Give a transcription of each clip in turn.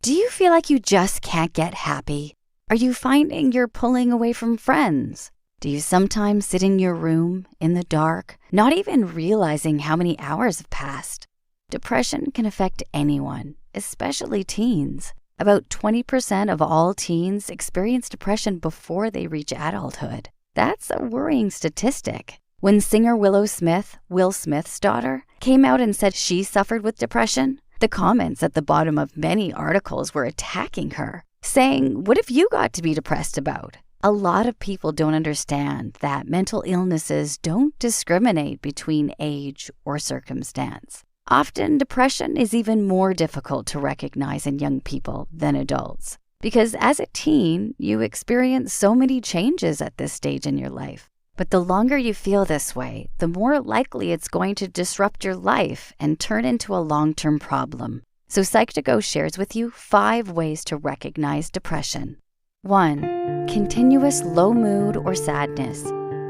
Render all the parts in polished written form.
Do you feel like you just can't get happy? Are you finding you're pulling away from friends? Do you sometimes sit in your room, in the dark, not even realizing how many hours have passed? Depression can affect anyone, especially teens. About 20% of all teens experience depression before they reach adulthood. That's a worrying statistic. When singer Willow Smith, Will Smith's daughter, came out and said she suffered with depression, the comments at the bottom of many articles were attacking her, saying, "What have you got to be depressed about?" A lot of people don't understand that mental illnesses don't discriminate between age or circumstance. Often, depression is even more difficult to recognize in young people than adults, because as a teen, you experience so many changes at this stage in your life. But the longer you feel this way, the more likely it's going to disrupt your life and turn into a long-term problem. So Psych2Go shares with you 5 ways to recognize depression. 1. Continuous low mood or sadness.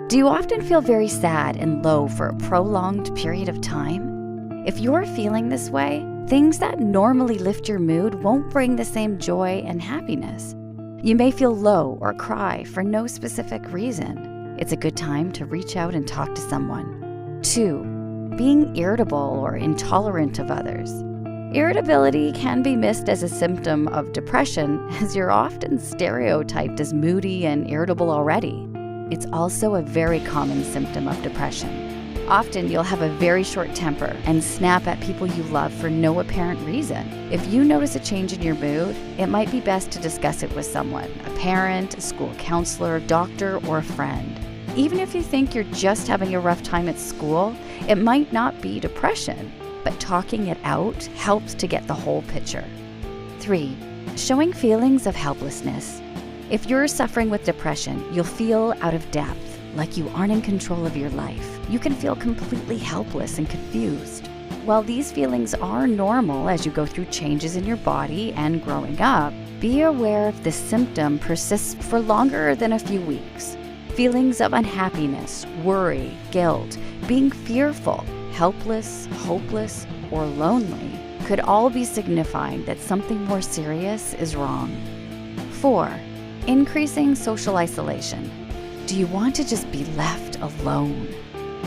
Do you often feel very sad and low for a prolonged period of time? If you're feeling this way, things that normally lift your mood won't bring the same joy and happiness. You may feel low or cry for no specific reason. It's a good time to reach out and talk to someone. 2. Being irritable or intolerant of others. Irritability can be missed as a symptom of depression, as you're often stereotyped as moody and irritable already. It's also a very common symptom of depression. Often you'll have a very short temper and snap at people you love for no apparent reason. If you notice a change in your mood, it might be best to discuss it with someone, a parent, a school counselor, doctor, or a friend. Even if you think you're just having a rough time at school, it might not be depression, but talking it out helps to get the whole picture. 3. Showing feelings of helplessness. If you're suffering with depression, you'll feel out of depth, like you aren't in control of your life. You can feel completely helpless and confused. While these feelings are normal as you go through changes in your body and growing up, be aware if this symptom persists for longer than a few weeks. Feelings of unhappiness, worry, guilt, being fearful, helpless, hopeless, or lonely could all be signifying that something more serious is wrong. 4. Increasing social isolation. Do you want to just be left alone?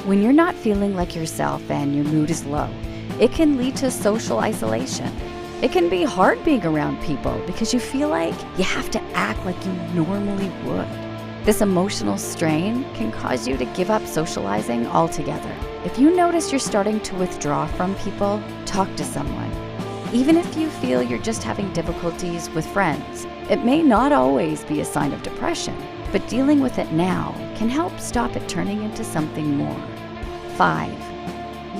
When you're not feeling like yourself and your mood is low, it can lead to social isolation. It can be hard being around people because you feel like you have to act like you normally would. This emotional strain can cause you to give up socializing altogether. If you notice you're starting to withdraw from people, talk to someone. Even if you feel you're just having difficulties with friends, it may not always be a sign of depression, but dealing with it now can help stop it turning into something more. 5.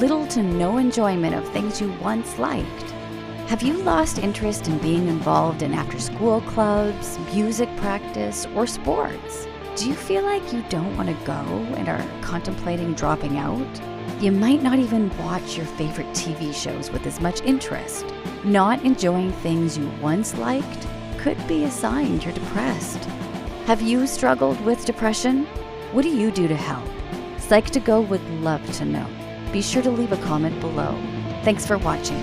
Little to no enjoyment of things you once liked. Have you lost interest in being involved in after-school clubs, music practice, or sports? Do you feel like you don't want to go and are contemplating dropping out? You might not even watch your favorite TV shows with as much interest. Not enjoying things you once liked could be a sign you're depressed. Have you struggled with depression? What do you do to help? Psych2Go would love to know. Be sure to leave a comment below. Thanks for watching.